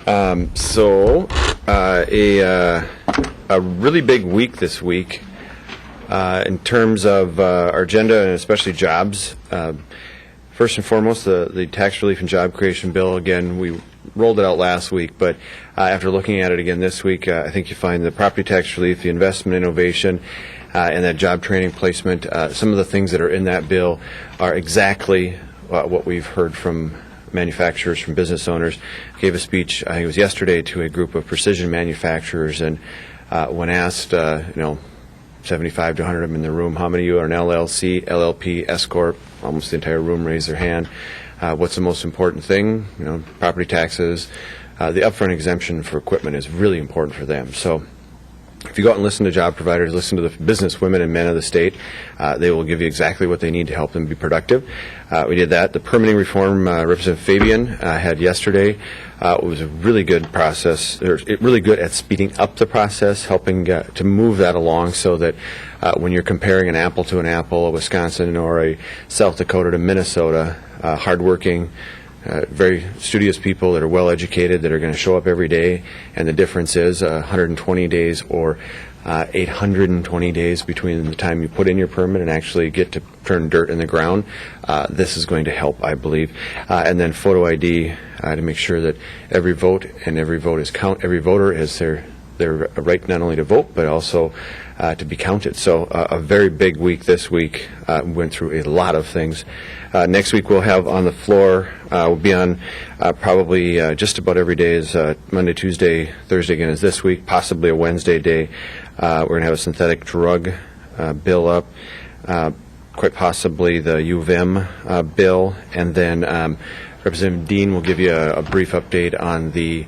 A really big week this week in terms of our agenda and especially jobs. First and foremost, the tax relief and job creation bill. Again, we rolled it out last week, but after looking at it again this week, I think you find the property tax relief, the investment innovation, and that job training placement. Some of the things that are in that bill are exactly what we've heard from manufacturers, from business owners. Gave a speech, I think it was yesterday, to a group of precision manufacturers, and when asked, 75 to 100 of them in the room, how many of you are an LLC, LLP, S Corp? Almost the entire room raised their hand. What's the most important thing? Property taxes. The upfront exemption for equipment is really important for them. So if you go out and listen to job providers, listen to the business women and men of the state, they will give you exactly what they need to help them be productive. We did that. The permitting reform, Representative Fabian had yesterday. It was a really good process, really good at speeding up the process, helping to move that along so that when you're comparing an apple to an apple, a Wisconsin or a South Dakota to Minnesota, hardworking, very studious people that are well educated, that are going to show up every day, and the difference is 120 days or 820 days between the time you put in your permit and actually get to turn dirt in the ground. This is going to help, I believe. And then photo ID to make sure that every vote is every voter has their right not only to vote but also to be counted. So a very big week this week. Went through a lot of things. Next week we'll have on the floor, we'll be on probably just about every day is Monday, Tuesday, Thursday again is this week, possibly a Wednesday day. We're going to have a synthetic drug bill up, quite possibly the U of M bill, and then Representative Dean will give you a brief update on the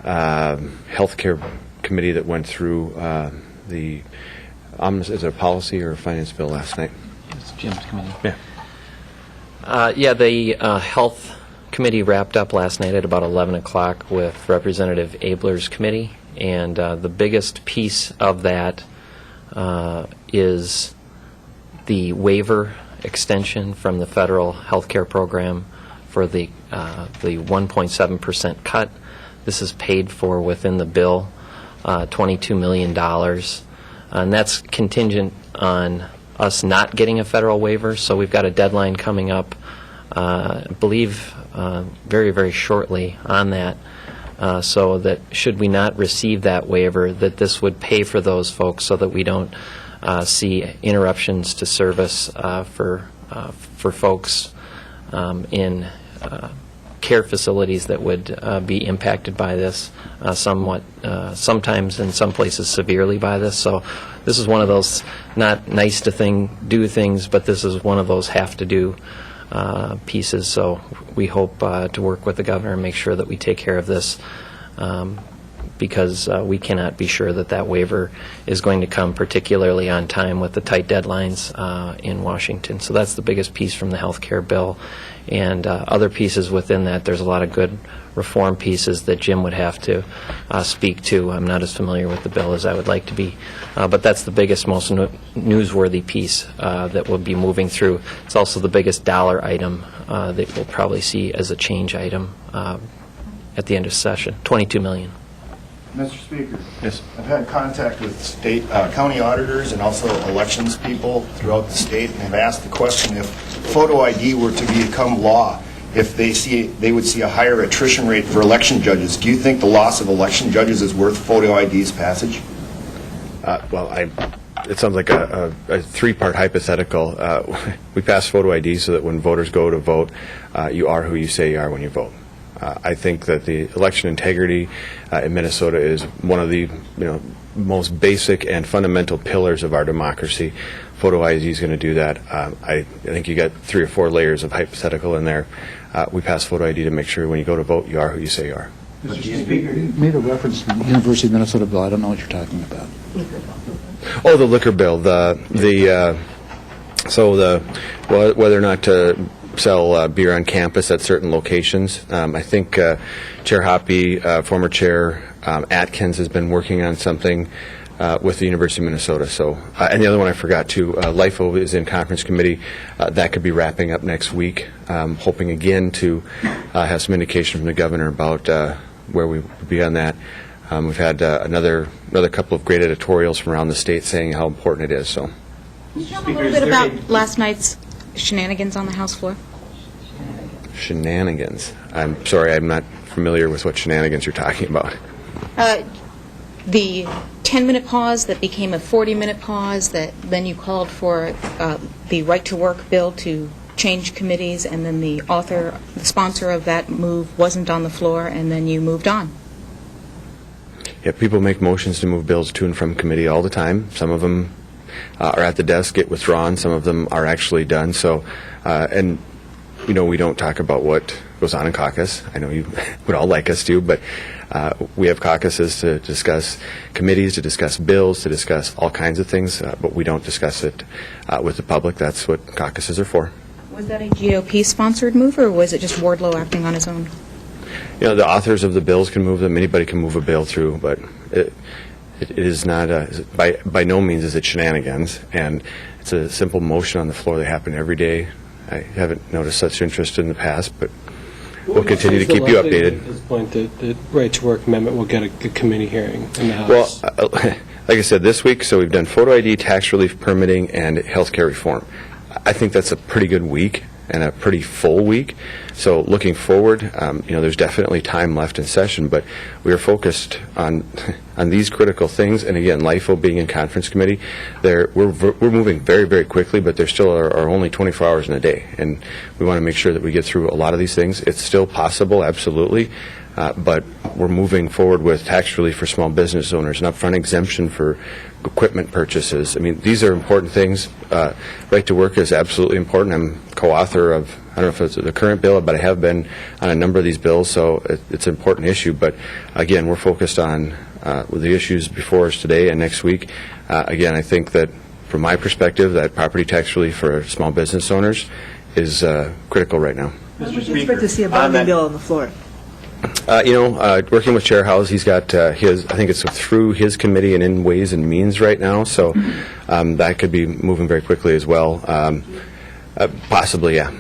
health care committee that went through the is it a policy or a finance bill last night? It's Jim's committee. Yeah. The health committee wrapped up last night at about 11 o'clock with Representative Abler's committee, and the biggest piece of that is the waiver extension from the federal health care program for the 1.7% cut. This is paid for within the bill, $22 million. And that's contingent on us not getting a federal waiver, so we've got a deadline coming up, I believe, very, very shortly on that, so that should we not receive that waiver, that this would pay for those folks so that we don't see interruptions to service for folks in care facilities that would be impacted by this somewhat, sometimes in some places severely by this. So this is one of those not nice to do things, but this is one of those have to do pieces. So we hope to work with the governor and make sure that we take care of this, because we cannot be sure that that waiver is going to come particularly on time with the tight deadlines in Washington. So that's the biggest piece from the health care bill. And other pieces within that, there's a lot of good reform pieces that Jim would have to speak to. I'm not as familiar with the bill as I would like to be. But that's the biggest, most newsworthy piece that we'll be moving through. It's also the biggest dollar item that we'll probably see as a change item at the end of session, $22 million. Mr. Speaker. Yes. I've had contact with state county auditors and also elections people throughout the state, and have asked the question, if photo ID were to become law, if they would see a higher attrition rate for election judges. Do you think the loss of election judges is worth photo ID's passage? It sounds like a three-part hypothetical. We pass photo ID so that when voters go to vote, you are who you say you are when you vote. I think that the election integrity in Minnesota is one of the most basic and fundamental pillars of our democracy. Photo ID is going to do that. I think you got 3 or 4 layers of hypothetical in there. We pass photo ID to make sure when you go to vote, you are who you say you are. Mr. Speaker, you made a reference to the University of Minnesota bill. I don't know what you're talking about. Oh, the liquor bill. Whether or not to sell beer on campus at certain locations. I think Chair Hoppy, former Chair Atkins, has been working on something with the University of Minnesota. So, and the other one I forgot too, LIFO is in conference committee. That could be wrapping up next week. Hoping again to have some indication from the governor about where we would be on that. We've had another couple of great editorials from around the state saying how important it is. So, Can you tell me a little bit about last night's shenanigans on the House floor? shenanigans. I'm sorry, I'm not familiar with what shenanigans you're talking about. The 10-minute pause that became a 40-minute pause, that then you called for the right-to-work bill to change committees, and then the sponsor of that move wasn't on the floor, and then you moved on. Yeah, people make motions to move bills to and from committee all the time. Some of them are at the desk, get withdrawn. Some of them are actually done. So, and you know, we don't talk about what goes on in caucus. I know you would all like us to, but we have caucuses to discuss committees, to discuss bills, to discuss all kinds of things, but we don't discuss it with the public. That's what caucuses are for. Was that a GOP-sponsored move, or was it just Wardlow acting on his own? You know, the authors of the bills can move them. Anybody can move a bill through, but it is not, by no means is it shenanigans, and it's a simple motion on the floor. They happen every day. I haven't noticed such interest in the past, but we'll continue to keep you updated. At this point, the right-to-work amendment will get a committee hearing in the House. Well, like I said, this week, so we've done photo ID, tax relief, permitting, and health care reform. I think that's a pretty good week and a pretty full week. So looking forward, you know, there's definitely time left in session, but we are focused on these critical things. And again, LIFO being in conference committee, we're moving very, very quickly, but there still are only 24 hours in a day, and we want to make sure that we get through a lot of these things. It's still possible, absolutely. But we're moving forward with tax relief for small business owners, an upfront exemption for equipment purchases. I mean, these are important things. Right to work is absolutely important. I'm co-author of, I don't know if it's the current bill, but I have been on a number of these bills, so it's an important issue. But again, we're focused on the issues before us today and next week. Again, I think that from my perspective, that property tax relief for small business owners is critical right now. When would you expect to see a bonding bill on the floor? You know, working with Chair Howes, he's got his, I think it's through his committee and in Ways and Means right now, so that could be moving very quickly as well. Possibly, yeah.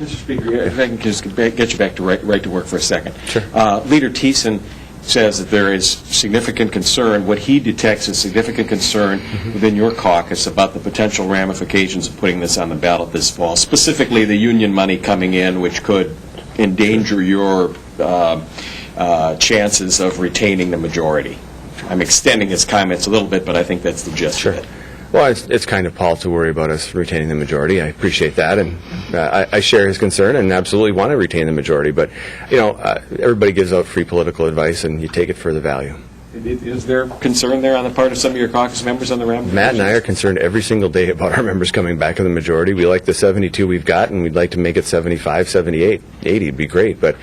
Mr. Speaker, if I can just get you back to right to work for a second. Sure. Leader Thiessen says that there is significant concern, what he detects as significant concern within your caucus about the potential ramifications of putting this on the ballot this fall, specifically the union money coming in, which could endanger your chances of retaining the majority. I'm extending his comments a little bit, but I think that's the gist of it. Well, it's kind of Paul to worry about us retaining the majority. I appreciate that, and I share his concern and absolutely want to retain the majority. But, you know, everybody gives out free political advice, and you take it for the value. Is there concern there on the part of some of your caucus members on the ramifications? Matt and I are concerned every single day about our members coming back in the majority. We like the 72 we've got, and we'd like to make it 75, 78, 80 would be great. But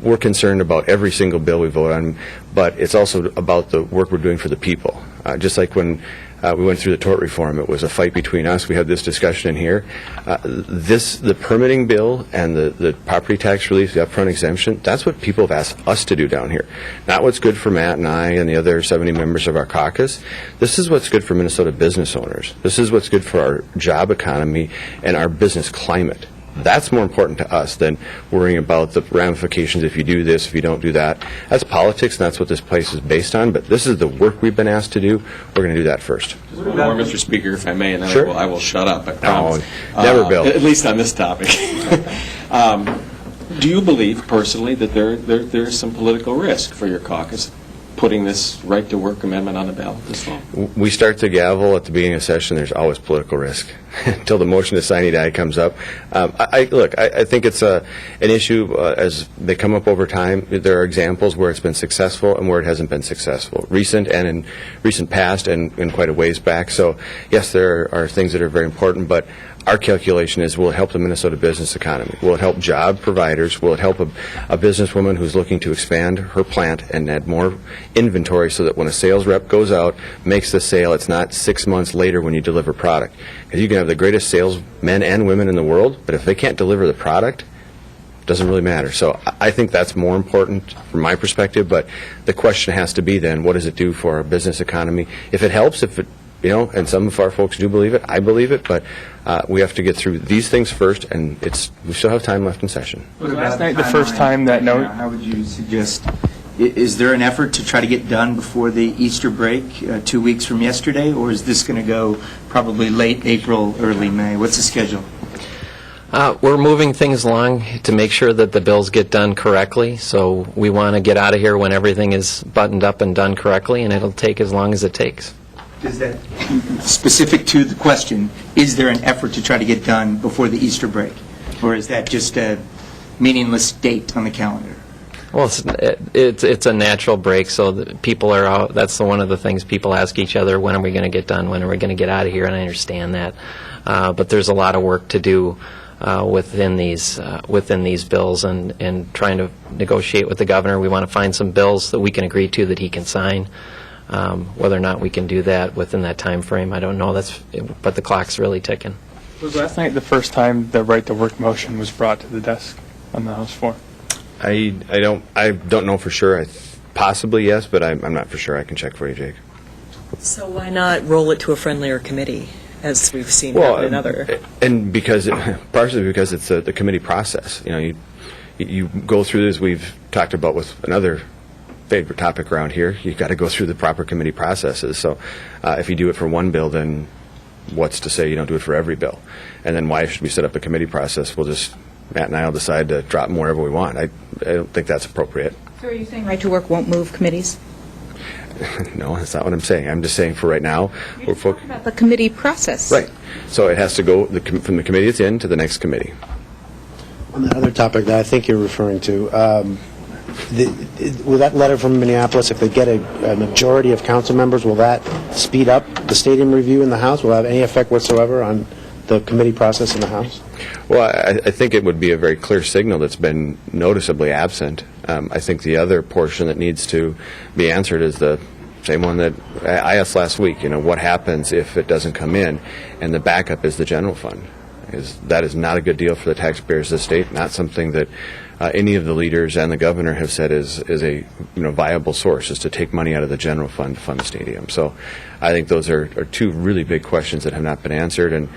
we're concerned about every single bill we vote on, but it's also about the work we're doing for the people. Just like when we went through the tort reform, it was a fight between us. We had this discussion in here. The permitting bill and the property tax relief, the upfront exemption, that's what people have asked us to do down here. Not what's good for Matt and I and the other 70 members of our caucus. This is what's good for Minnesota business owners. This is what's good for our job economy and our business climate. That's more important to us than worrying about the ramifications if you do this, if you don't do that. That's politics, and that's what this place is based on. But this is the work we've been asked to do. We're going to do that first. One more, Mr. Speaker, if I may, and then Sure. I will shut up, I promise. No, never, Bill. At least on this topic. Do you believe, personally, that there is some political risk for your caucus putting this right-to-work amendment on the ballot this fall? We start the gavel at the beginning of session. There's always political risk until the motion to sine die comes up. I think it's an issue as they come up over time. There are examples where it's been successful and where it hasn't been successful, recent and in recent past and quite a ways back. So, yes, there are things that are very important, but our calculation is, will it help the Minnesota business economy? Will it help job providers? Will it help a businesswoman who's looking to expand her plant and add more inventory so that when a sales rep goes out, makes the sale, it's not 6 months later when you deliver product? Because you can have the greatest salesmen and women in the world, but if they can't deliver the product, it doesn't really matter. So I think that's more important from my perspective, but the question has to be then, what does it do for our business economy? If it helps, if it, you know, and some of our folks do believe it, I believe it, but we have to get through these things first, and we still have time left in session. Was last night the first time that how would you suggest Is there an effort to try to get done before the Easter break, 2 weeks from yesterday, or is this going to go probably late April, early May? What's the schedule? We're moving things along to make sure that the bills get done correctly, so we want to get out of here when everything is buttoned up and done correctly, and it'll take as long as it takes. Is that specific to the question, is there an effort to try to get done before the Easter break? Or is that just a meaningless date on the calendar? Well, it's a natural break, so that people are out. That's one of the things people ask each other, when are we going to get done, when are we going to get out of here, and I understand that. But there's a lot of work to do within these bills, and trying to negotiate with the governor. We want to find some bills that we can agree to that he can sign. Whether or not we can do that within that time frame, I don't know. But the clock's really ticking. Was last night the first time the right-to-work motion was brought to the desk on the House floor? I don't know for sure. Possibly yes, but I'm not for sure. I can check for you, Jake. So why not roll it to a friendlier committee, as we've seen happen in other? And partially because it's the committee process. You go through this. We've talked about with another favorite topic around here. You've got to go through the proper committee processes. So if you do it for one bill, then what's to say you don't do it for every bill? And then why should we set up a committee process? Matt and I will decide to drop them wherever we want. I don't think that's appropriate. So are you saying right to work won't move committees? No, that's not what I'm saying. I'm just saying for right now, You're talking about the committee process. Right. So it has to go from the committee it's in to the next committee. On the other topic that I think you're referring to, will that letter from Minneapolis, if they get a majority of council members, will that speed up the stadium review in the House? Will that have any effect whatsoever on the committee process in the House? Well, I think it would be a very clear signal that's been noticeably absent. I think the other portion that needs to be answered is the same one that I asked last week. What happens if it doesn't come in, and the backup is the general fund? That is not a good deal for the taxpayers of the state, not something that any of the leaders and the governor have said is a viable source, is to take money out of the general fund to fund the stadium. So I think those are two really big questions that have not been answered. And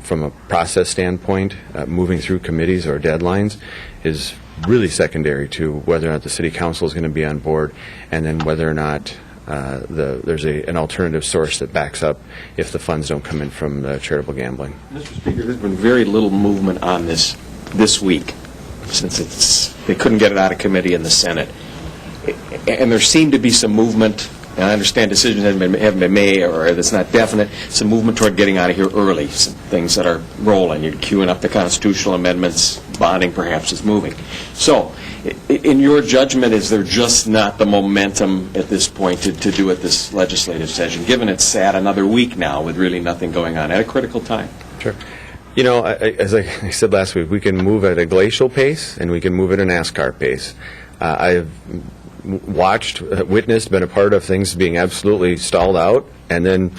from a process standpoint, moving through committees or deadlines is really secondary to whether or not the city council is going to be on board, and then whether or not there's an alternative source that backs up if the funds don't come in from the charitable gambling. Mr. Speaker, there's been very little movement on this week, since they couldn't get it out of committee in the Senate. And there seemed to be some movement, and I understand decisions haven't been made, or it's not definite, some movement toward getting out of here early, some things that are rolling. You're queuing up the constitutional amendments, bonding perhaps is moving. So, in your judgment, is there just not the momentum at this point to do it this legislative session, given it's sat another week now with really nothing going on at a critical time? Sure. As I said last week, we can move at a glacial pace and we can move at a NASCAR pace. I've watched, witnessed, been a part of things being absolutely stalled out, and then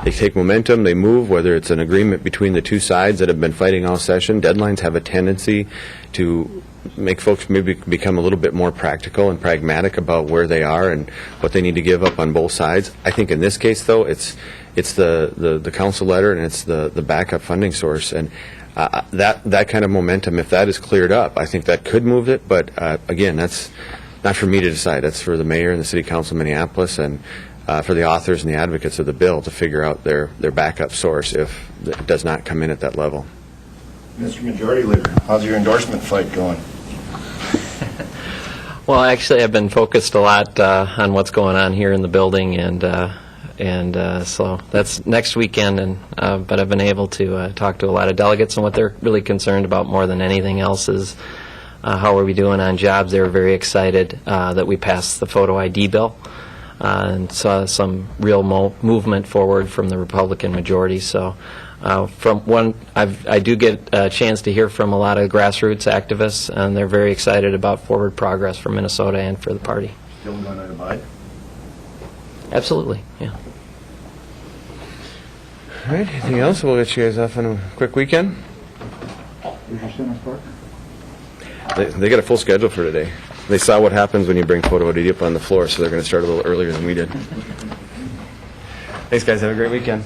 they take momentum, they move, whether it's an agreement between the two sides that have been fighting all session. Deadlines have a tendency to make folks maybe become a little bit more practical and pragmatic about where they are and what they need to give up on both sides. I think in this case, though, it's the council letter and it's the backup funding source, and that kind of momentum, if that is cleared up, I think that could move it. But again, that's not for me to decide. That's for the mayor and the city council of Minneapolis, and for the authors and the advocates of the bill to figure out their backup source if it does not come in at that level. Mr. Majority Leader, how's your endorsement fight going? Well, actually, I've been focused a lot on what's going on here in the building, and so that's next weekend. But I've been able to talk to a lot of delegates, and what they're really concerned about more than anything else is how are we doing on jobs. They were very excited that we passed the photo ID bill, and saw some real movement forward from the Republican majority. So. I do get a chance to hear from a lot of grassroots activists, and they're very excited about forward progress for Minnesota and for the party. Still going to abide? Absolutely, yeah. All right, anything else? We'll get you guys off on a quick weekend. They got a full schedule for today. They saw what happens when you bring photo ID up on the floor, so they're going to start a little earlier than we did. Thanks, guys. Have a great weekend.